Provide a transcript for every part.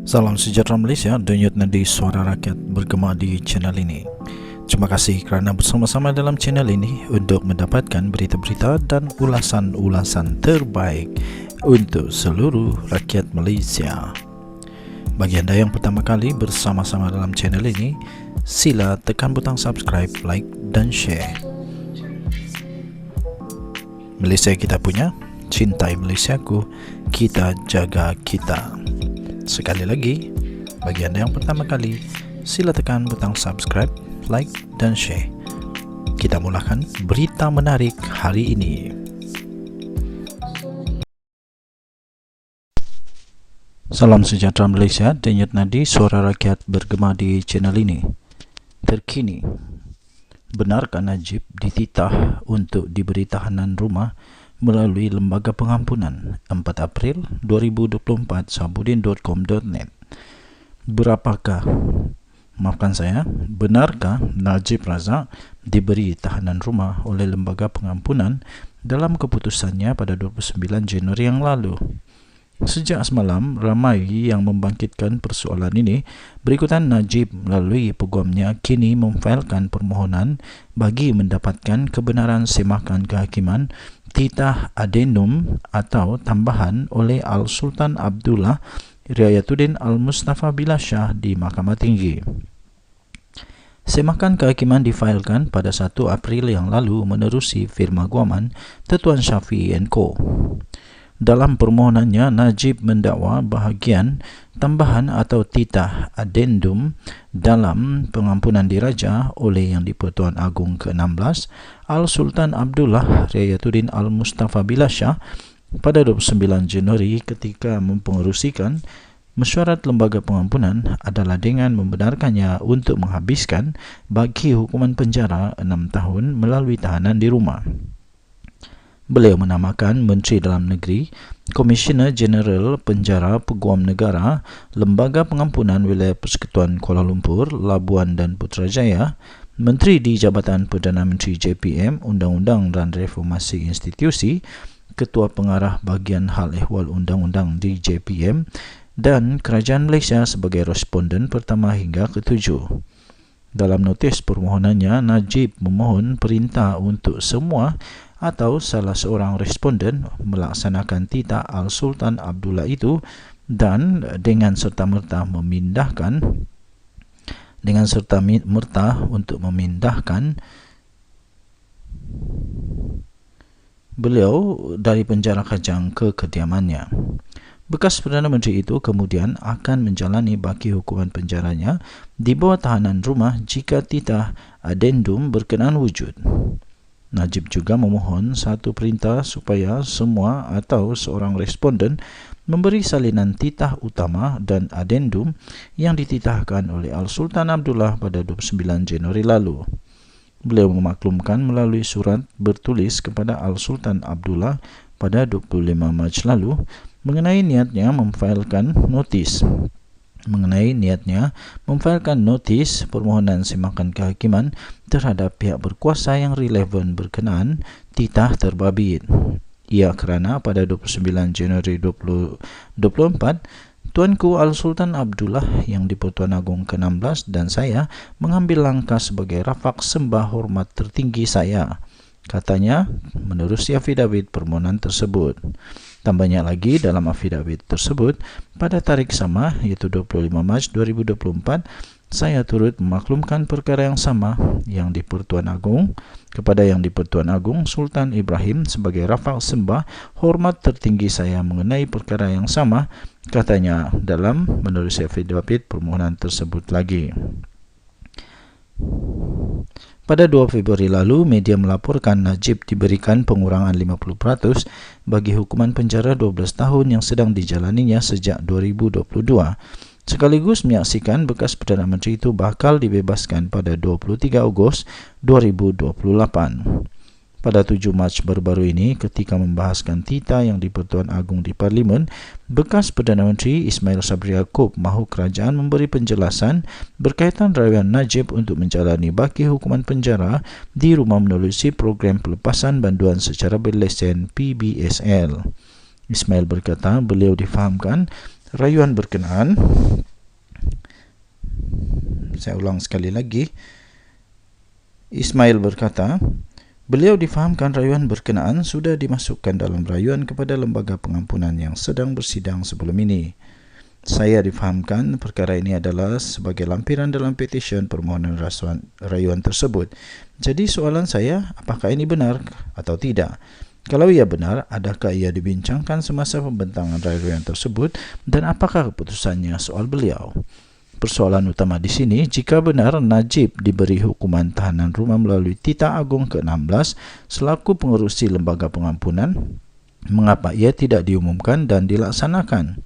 Salam sejahtera Malaysia, denyut nadi suara rakyat bergema di channel ini. Terima kasih kerana bersama-sama dalam channel ini untuk mendapatkan berita-berita dan ulasan-ulasan terbaik untuk seluruh rakyat Malaysia. Bagi anda yang pertama kali bersama-sama dalam channel ini, sila tekan butang subscribe, like dan share. Malaysia kita punya, cintai Malaysiaku, kita jaga kita. Sekali lagi, bagi anda yang pertama kali, sila tekan butang subscribe, like dan share. Kita mulakan berita menarik hari ini. Salam sejahtera Malaysia, denyut nadi suara rakyat bergema di channel ini. Terkini, benarkah Najib dititah untuk diberi tahanan rumah melalui Lembaga Pengampunan 4 April 2024 sabudin.com.net. Benarkah Najib Razak diberi tahanan rumah oleh Lembaga Pengampunan dalam keputusannya pada 29 Januari yang lalu? Sejak semalam, ramai yang membangkitkan persoalan ini. Berikutan Najib melalui peguamnya kini memfailkan permohonan bagi mendapatkan kebenaran semakan kehakiman titah adendum atau tambahan oleh Al-Sultan Abdullah Riayatuddin Al-Mustafa Billah Shah di Mahkamah Tinggi. Semakan kehakiman difailkan pada 1 April yang lalu menerusi firma guaman Tuan Syafiee & Co. Dalam permohonannya, Najib mendakwa bahagian tambahan atau titah adendum dalam pengampunan diraja oleh Yang di-Pertuan Agong ke-16 Al-Sultan Abdullah Riayatuddin Al-Mustafa Billah Shah pada 29 Januari ketika mempengerusikan mesyuarat Lembaga Pengampunan adalah dengan membenarkannya untuk menghabiskan bagi hukuman penjara 6 tahun melalui tahanan di rumah. Beliau menamakan Menteri Dalam Negeri, Komisioner Jeneral Penjara Peguam Negara, Lembaga Pengampunan Wilayah Persekutuan Kuala Lumpur, Labuan dan Putrajaya, Menteri di Jabatan Perdana Menteri JPM, Undang-Undang dan Reformasi Institusi, Ketua Pengarah Bahagian Hal Ehwal Undang-Undang di JPM dan Kerajaan Malaysia sebagai responden pertama hingga ke-7. Dalam notis permohonannya, Najib memohon perintah untuk semua atau salah seorang responden melaksanakan titah Al-Sultan Abdullah itu dan dengan serta-merta untuk memindahkan beliau dari penjara Kajang ke kediamannya. Bekas Perdana Menteri itu kemudian akan menjalani baki hukuman penjaranya di bawah tahanan rumah jika titah adendum berkenaan wujud. Najib juga memohon satu perintah supaya semua atau seorang responden memberi salinan titah utama dan adendum yang dititahkan oleh Al-Sultan Abdullah pada 29 Januari lalu. Beliau memaklumkan melalui surat bertulis kepada Al-Sultan Abdullah pada 25 Mac lalu mengenai niatnya memfailkan notis permohonan semakan kehakiman terhadap pihak berkuasa yang relevan berkenaan titah terbabit. Ia kerana pada 29 Januari 2024, Tuanku Al-Sultan Abdullah Yang di-Pertuan Agong ke-16 dan saya mengambil langkah sebagai rafaq sembah hormat tertinggi saya, katanya menerusi afidavit permohonan tersebut. Tambahnya lagi, dalam afidavit tersebut, pada tarikh sama, iaitu 25 Mac 2024, saya turut memaklumkan perkara yang sama kepada Yang di-Pertuan Agong Sultan Ibrahim sebagai rafaq sembah hormat tertinggi saya mengenai perkara yang sama, katanya dalam menerusi afidavit permohonan tersebut lagi. Pada 2 Februari lalu, media melaporkan Najib diberikan pengurangan 50% bagi hukuman penjara 12 tahun yang sedang dijalaninya sejak 2022. Sekaligus menyaksikan bekas Perdana Menteri itu bakal dibebaskan pada 23 Ogos 2028. Pada 7 Mac baru-baru ini, ketika membahaskan titah Yang di-Pertuan Agong di Parlimen, bekas Perdana Menteri Ismail Sabri Yaakob mahu kerajaan memberi penjelasan berkaitan rayuan Najib untuk menjalani baki hukuman penjara di rumah menerusi program pelepasan banduan secara berlesen PBSL. Ismail berkata beliau difahamkan rayuan berkenaan Saya ulang sekali lagi. Ismail berkata, beliau difahamkan rayuan berkenaan sudah dimasukkan dalam rayuan kepada lembaga pengampunan yang sedang bersidang sebelum ini. Saya difahamkan perkara ini adalah sebagai lampiran dalam petisyen permohonan rayuan tersebut. Jadi soalan saya, apakah ini benar atau tidak? Kalau ia benar, adakah ia dibincangkan semasa pembentangan rayuan tersebut dan apakah keputusannya soal beliau? Persoalan utama di sini, jika benar Najib diberi hukuman tahanan rumah melalui Titah Agung ke-16 selaku pengerusi lembaga pengampunan, mengapa ia tidak diumumkan dan dilaksanakan?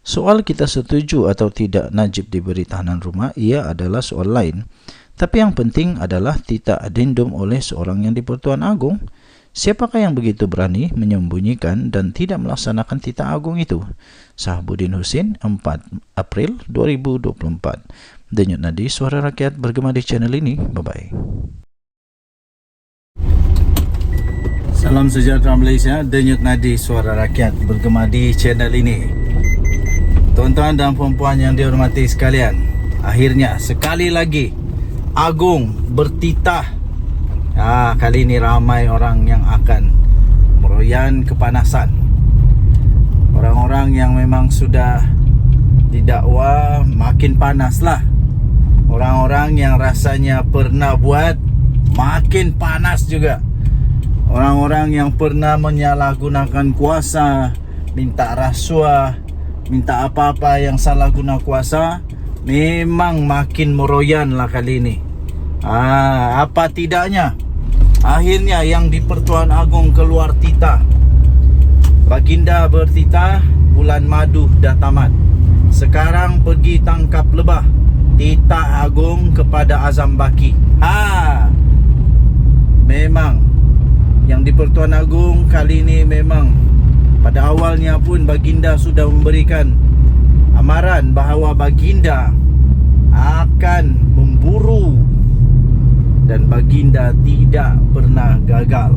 Soal kita setuju atau tidak Najib diberi tahanan rumah, ia adalah soal lain. Tapi yang penting adalah titah adendum oleh seorang yang di-Pertuan Agong. Siapakah yang begitu berani menyembunyikan dan tidak melaksanakan titah agung itu? Sahabuddin Husin, 4 April 2024. Denyut Nadi, Suara Rakyat bergema di channel ini. Bye-bye. Salam sejahtera Malaysia. Denyut Nadi, Suara Rakyat bergema di channel ini. Tuan-tuan dan puan-puan yang dihormati sekalian, akhirnya sekali lagi Agung bertitah. Kali ini ramai orang yang akan meroyan kepanasan. Orang-orang yang memang sudah didakwa makin panaslah. Orang-orang yang rasanya pernah buat makin panas juga. Orang-orang yang pernah menyalahgunakan kuasa, minta rasuah, minta apa-apa yang salah guna kuasa, memang makin meroyan lah kali ini. Apa tidaknya, akhirnya yang di-Pertuan Agong keluar titah. Baginda bertitah, bulan madu dah tamat. Sekarang pergi tangkap lebah. Titah Agong kepada Azam Baki. Memang yang di-Pertuan Agong kali ini memang pada awalnya pun Baginda sudah memberikan amaran bahawa Baginda akan memburu, dan Baginda tidak pernah gagal.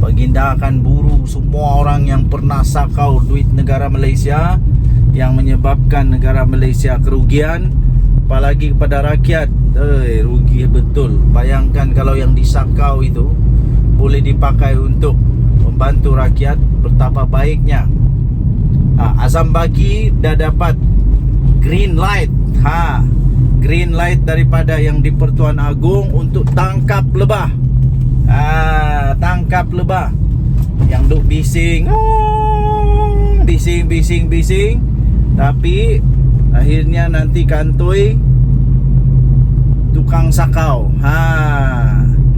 Baginda akan buru semua orang yang pernah sakau duit negara Malaysia, yang menyebabkan negara Malaysia kerugian, apalagi kepada rakyat. Rugi betul. Bayangkan kalau yang disakau itu boleh dipakai untuk membantu rakyat, betapa baiknya. Azam Baki dah dapat green light. Green light daripada yang di-Pertuan Agong untuk tangkap lebah. Tangkap lebah yang duk bising, bising, tapi akhirnya nanti kantoi tukang sakau.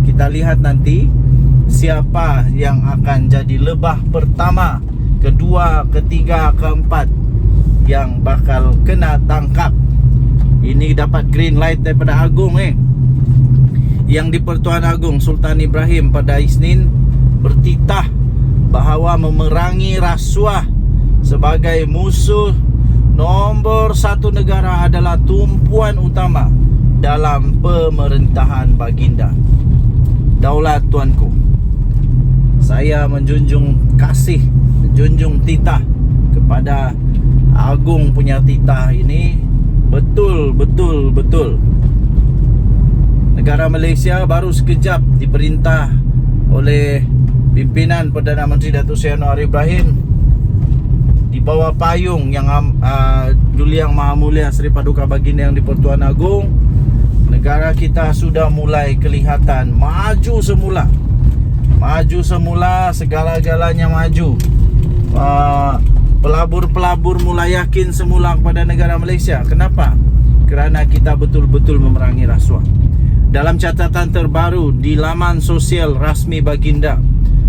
Kita lihat nanti siapa yang akan jadi lebah pertama, kedua, ketiga, keempat yang bakal kena tangkap. Ini dapat green light daripada Agong. Yang di-Pertuan Agong Sultan Ibrahim pada Isnin bertitah bahawa memerangi rasuah sebagai musuh nombor satu negara adalah tumpuan utama dalam pemerintahan Baginda. Daulat tuanku, saya menjunjung kasih, menjunjung titah kepada Agong punya titah ini. Betul. Negara Malaysia baru sekejap diperintah oleh pimpinan Perdana Menteri Datuk Seri Anwar Ibrahim di bawah payung yang Duli Yang Maha Mulia Seri Paduka Baginda yang di-Pertuan Agong. Negara kita sudah mulai kelihatan maju semula, segala-galanya maju. Pelabur-pelabur mulai yakin semula kepada negara Malaysia. Kenapa? Kerana kita betul-betul memerangi rasuah. Dalam catatan terbaru di laman sosial rasmi Baginda,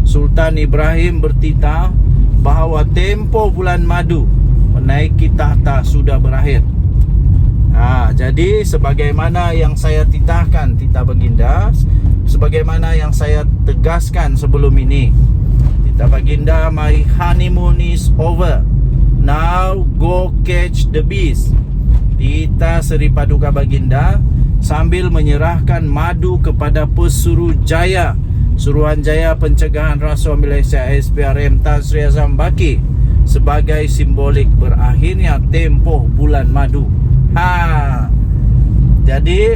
Sultan Ibrahim bertitah bahawa tempoh bulan madu menaiki tahta sudah berakhir. Jadi sebagaimana yang saya titahkan, titah Baginda, sebagaimana yang saya tegaskan sebelum ini, titah Baginda, my honeymoon is over. Now go catch the bees. Titah Seri Paduka Baginda sambil menyerahkan madu kepada Pesuruhjaya, Suruhanjaya Pencegahan Rasuah Malaysia SPRM Tan Sri Azam Baki, sebagai simbolik berakhirnya tempoh bulan madu. Jadi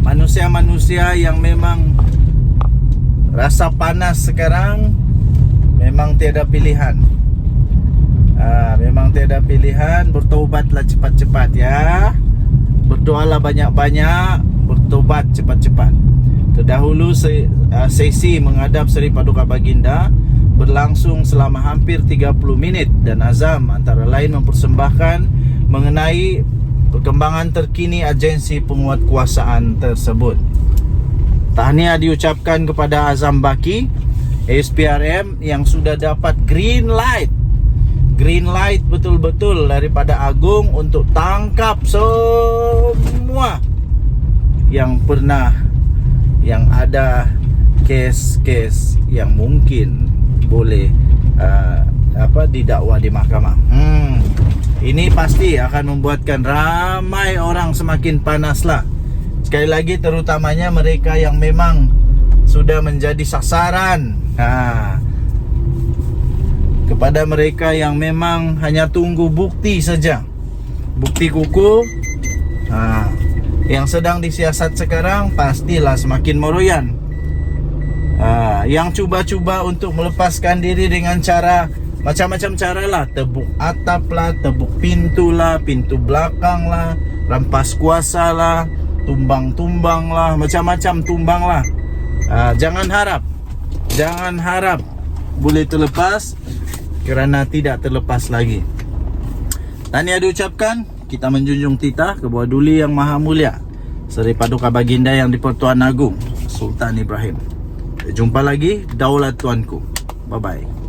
manusia-manusia yang memang rasa panas sekarang memang tiada pilihan. Memang tiada pilihan, bertaubatlah cepat-cepat ya. Berdoalah banyak-banyak, bertobat cepat-cepat. Terdahulu sesi menghadap Seri Paduka Baginda berlangsung selama hampir 30 minit dan Azam antara lain mempersembahkan mengenai perkembangan terkini agensi penguatkuasaan tersebut. Tahniah diucapkan kepada Azam Baki, SPRM yang sudah dapat green light betul-betul daripada Agung untuk tangkap semua yang ada kes-kes yang mungkin boleh didakwa di mahkamah. Ini pasti akan membuatkan ramai orang semakin panas lah. Sekali lagi terutamanya mereka yang memang sudah menjadi sasaran. Kepada mereka yang memang hanya tunggu bukti saja, bukti kukuh, yang sedang disiasat sekarang pastilah semakin meroyan. Yang cuba-cuba untuk melepaskan diri dengan cara macam-macam cara lah, tebuk atap lah, tebuk pintu lah, pintu belakang lah, rampas kuasa lah, tumbang-tumbang lah, macam-macam tumbang lah. Jangan harap boleh terlepas, kerana tidak terlepas lagi. Tahniah diucapkan, kita menjunjung titah ke bawah Duli Yang Maha Mulia Seri Paduka Baginda Yang di-Pertuan Agong Sultan Ibrahim. Jumpa lagi, daulat tuanku. Bye-bye.